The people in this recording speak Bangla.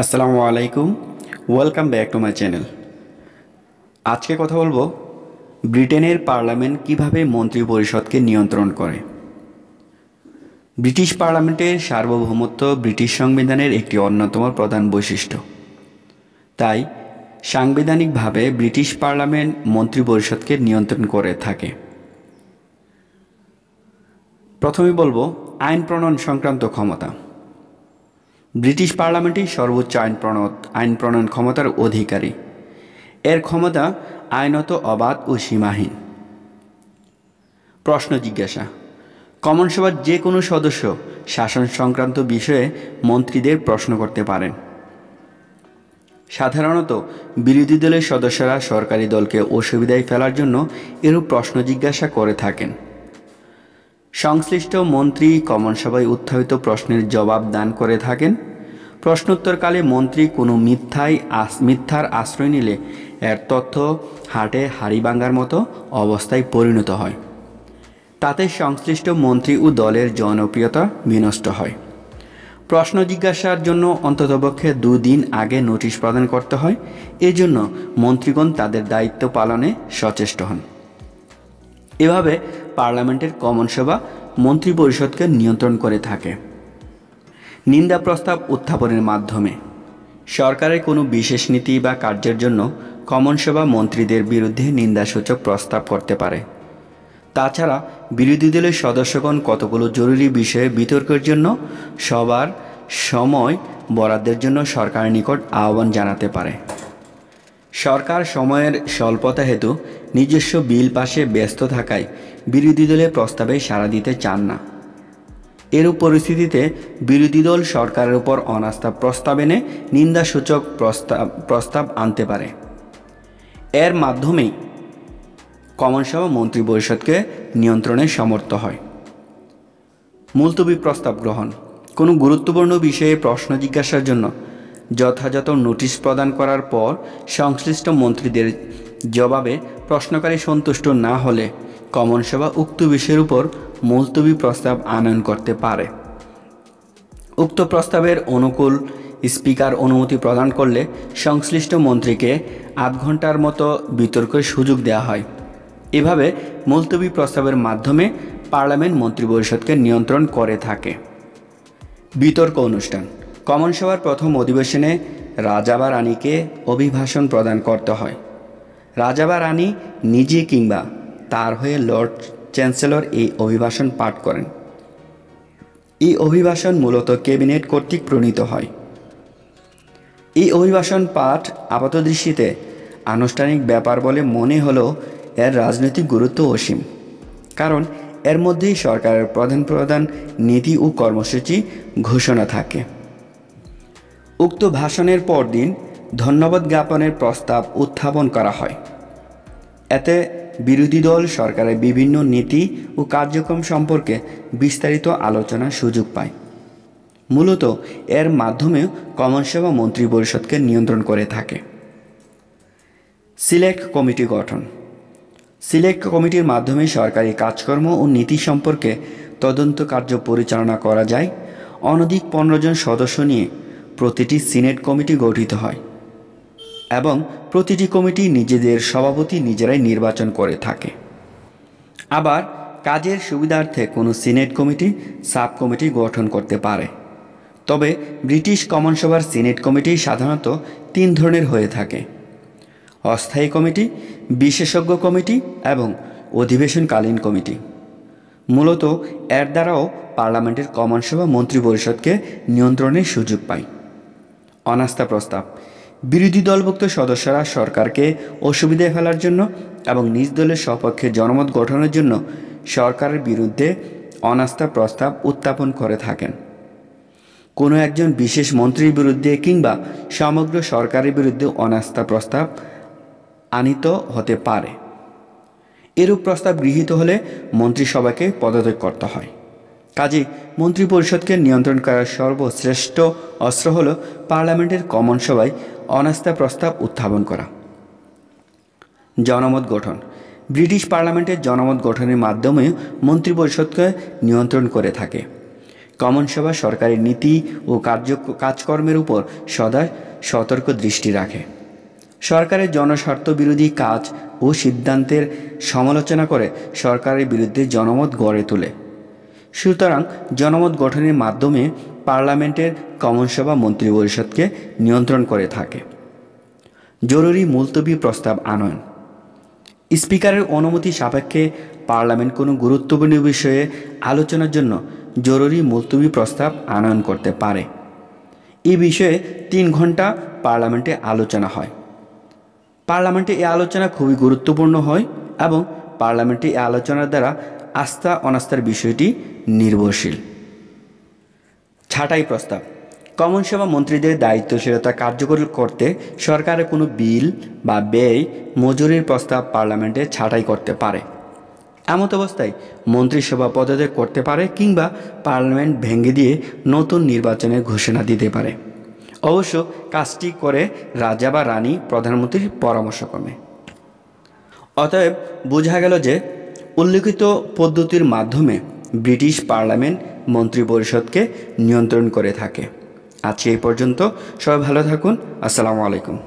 আসসালামু আলাইকুম। Welcome back to my channel. আজকে কথা বলবো ব্রিটেনের পার্লামেন্ট কিভাবে মন্ত্রিপরিষদকে নিয়ন্ত্রণ করে। ব্রিটিশ পার্লামেন্টের সার্বভৌমত্ব ব্রিটিশ সংবিধানের একটি অন্যতম প্রধান বৈশিষ্ট্য। তাই সাংবিধানিকভাবে ব্রিটিশ পার্লামেন্ট মন্ত্রিপরিষদকে নিয়ন্ত্রণ করে থাকে। প্রথমে বলবো আইন প্রণয়ন সংক্রান্ত ক্ষমতা। ব্রিটিশ পার্লামেন্টই সর্বোচ্চ আইন প্রণয়ন ক্ষমতার অধিকারী। এর ক্ষমতা আইনত অবাধ ও সীমাহীন। প্রশ্ন জিজ্ঞাসা। কমন সভার যে কোনো সদস্য শাসন সংক্রান্ত বিষয়ে মন্ত্রীদের প্রশ্ন করতে পারেন। সাধারণত বিরোধী দলের সদস্যরা সরকারি দলকে অসুবিধায় ফেলার জন্য এরূপ প্রশ্ন জিজ্ঞাসা করে থাকেন। সংশ্লিষ্ট মন্ত্রী কমন সভায় উত্থাপিত প্রশ্নের জবাব দান করে থাকেন। প্রশ্নোত্তরকালে মন্ত্রী কোনো মিথ্যার আশ্রয় নিলে এর তথ্য হাটে হাড়ি ভাঙার মতো অবস্থায় পরিণত হয়। তাতে সংশ্লিষ্ট মন্ত্রী ও দলের জনপ্রিয়তা বিনষ্ট হয়। প্রশ্ন জিজ্ঞাসার জন্য অন্ততপক্ষে 2 দিন আগে নোটিশ প্রদান করতে হয়। এজন্য মন্ত্রীগণ তাদের দায়িত্ব পালনে সচেষ্ট হন। এভাবে পার্লামেন্টের কমন সভা মন্ত্রিপরিষদকে নিয়ন্ত্রণ করে থাকে। নিন্দা প্রস্তাব উত্থাপনের মাধ্যমে সরকারের কোনো বিশেষ নীতি বা কার্যের জন্য কমন সভা মন্ত্রীদের বিরুদ্ধে নিন্দাসূচক প্রস্তাব করতে পারে। তাছাড়া বিরোধী দলের সদস্যগণ কতগুলো জরুরি বিষয়ে বিতর্কের জন্য সবার সময় বরাদ্দের জন্য সরকারের নিকট আহ্বান জানাতে পারে। সরকার সময়ের স্বল্পতা হেতু নিজস্ব বিল পাশে ব্যস্ত থাকায় বিরোধী দলের প্রস্তাবে সাড়া দিতে চান না। এরূপ পরিস্থিতিতে বিরোধী দল সরকারের উপর অনাস্থা প্রস্তাব এনে নিন্দাসূচক প্রস্তাব আনতে পারে। এর মাধ্যমেই কমন সভা মন্ত্রিপরিষদকে নিয়ন্ত্রণে সমর্থ হয়। মুলতবি প্রস্তাব গ্রহণ। কোনো গুরুত্বপূর্ণ বিষয়ে প্রশ্ন জিজ্ঞাসার জন্য যথাযথ নোটিশ প্রদান করার পর সংশ্লিষ্ট মন্ত্রীদের জবাবে প্রশ্নকারী সন্তুষ্ট না হলে কমন সভা উক্ত বিষয়ের উপর মুলতবি প্রস্তাব আনয়ন করতে পারে। উক্ত প্রস্তাবের অনুকূল স্পিকার অনুমতি প্রদান করলে সংশ্লিষ্ট মন্ত্রীকে 8 ঘন্টার মতো বিতর্কের সুযোগ দেওয়া হয়। এভাবে মুলতবি প্রস্তাবের মাধ্যমে পার্লামেন্ট মন্ত্রিপরিষদকে নিয়ন্ত্রণ করে থাকে। বিতর্ক অনুষ্ঠান। কমন সভার প্রথম অধিবেশনে রাজা বা রানীকে অভিভাষণ প্রদান করতে হয়। রাজা বা রানী নিজে কিংবা তার হয়ে লর্ড চ্যান্সেলর এই অভিভাষণ পাঠ করেন। এই অভিভাষণ মূলত ক্যাবিনেট কর্তৃক প্রণীত হয়। এই অভিভাষণ পাঠ আপাতদৃষ্টিতে আনুষ্ঠানিক ব্যাপার বলে মনে হলেও এর রাজনৈতিক গুরুত্ব অসীম। কারণ এর মধ্যেই সরকারের প্রধান প্রধান নীতি ও কর্মসূচি ঘোষণা থাকে। উক্ত ভাষণের পরদিন ধন্যবাদ জ্ঞাপনের প্রস্তাব উত্থাপন করা হয়। এতে বিরোধী দল সরকারের বিভিন্ন নীতি ও কার্যক্রম সম্পর্কে বিস্তারিত আলোচনার সুযোগ পায়। মূলত এর মাধ্যমে কমন সভা মন্ত্রিপরিষদকে নিয়ন্ত্রণ করে থাকে। সিলেক্ট কমিটি গঠন। সিলেক্ট কমিটির মাধ্যমে সরকারি কাজকর্ম ও নীতি সম্পর্কে তদন্ত কার্য পরিচালনা করা যায়। অনধিক 15 জন সদস্য নিয়ে প্রতিটি সিনেট কমিটি গঠিত হয় এবং প্রতিটি কমিটি নিজেদের সভাপতি নিজেরাই নির্বাচন করে থাকে। আবার কাজের সুবিধার্থে কোনো সিনেট কমিটি সাব কমিটি গঠন করতে পারে। তবে ব্রিটিশ কমন সভার সিনেট কমিটি সাধারণত 3 ধরনের হয়ে থাকে: অস্থায়ী কমিটি, বিশেষজ্ঞ কমিটি এবং অধিবেশনকালীন কমিটি। মূলত এর দ্বারাও পার্লামেন্টের কমন সভা মন্ত্রিপরিষদকে নিয়ন্ত্রণের সুযোগ পায়। অনাস্থা প্রস্তাব। বিরোধী দলভুক্ত সদস্যরা সরকারকে অসুবিধায় ফেলার জন্য এবং নিজ দলের সপক্ষে জনমত গঠনের জন্য সরকারের বিরুদ্ধে অনাস্থা প্রস্তাব উত্থাপন করে থাকেন। কোনো একজন বিশেষ মন্ত্রীর বিরুদ্ধে কিংবা সমগ্র সরকারের বিরুদ্ধে অনাস্থা প্রস্তাব আনীত হতে পারে। এরূপ প্রস্তাব গৃহীত হলে মন্ত্রিসভাকে পদত্যাগ করতে হয়। কাজেই মন্ত্রিপরিষদকে নিয়ন্ত্রণ করার সর্বশ্রেষ্ঠ অস্ত্র হল পার্লামেন্টের কমন সভায় অনাস্থা প্রস্তাব উত্থাপন করা। জনমত গঠন। ব্রিটিশ পার্লামেন্টের জনমত গঠনের মাধ্যমে মন্ত্রিপরিষদকে নিয়ন্ত্রণ করে থাকে। কমন সভা সরকারি নীতি ও কাজকর্মের উপর সদা সতর্ক দৃষ্টি রাখে। সরকারের জনস্বার্থ বিরোধী কাজ ও সিদ্ধান্তের সমালোচনা করে সরকারের বিরুদ্ধে জনমত গড়ে তোলে। সুতরাং জনমত গঠনের মাধ্যমে পার্লামেন্টের কমন সভা মন্ত্রিপরিষদকে নিয়ন্ত্রণ করে থাকে। জরুরি মুলতবি প্রস্তাব আনয়ন। স্পিকারের অনুমতি সাপেক্ষে পার্লামেন্ট কোনো গুরুত্বপূর্ণ বিষয়ে আলোচনার জন্য জরুরি মুলতবি প্রস্তাব আনয়ন করতে পারে। এই বিষয়ে 3 ঘন্টা পার্লামেন্টে আলোচনা হয়। পার্লামেন্টে এই আলোচনা খুবই গুরুত্বপূর্ণ হয় এবং পার্লামেন্টে এই আলোচনার দ্বারা আস্থা অনাস্থার বিষয়টি নির্ভরশীল। ছাঁটাই প্রস্তাব। কমন সভা মন্ত্রীদের দায়িত্বশীলতা কার্যকর করতে সরকারের কোনো বিল বা ব্যয় মজুরির প্রস্তাব পার্লামেন্টে ছাঁটাই করতে পারে। এমত অবস্থায় মন্ত্রিসভা পদত্যাগ করতে পারে কিংবা পার্লামেন্ট ভেঙে দিয়ে নতুন নির্বাচনের ঘোষণা দিতে পারে। অবশ্য কাজটি করে রাজা বা রানী প্রধানমন্ত্রীর পরামর্শক্রমে। অতএব বোঝা গেল যে উল্লিখিত পদ্ধতির মাধ্যমে ব্রিটিশ পার্লামেন্ট মন্ত্রিপরিষদকে নিয়ন্ত্রণ করে থাকে। আজকে এই পর্যন্ত। সবাই ভালো থাকুন। আসসালামু আলাইকুম।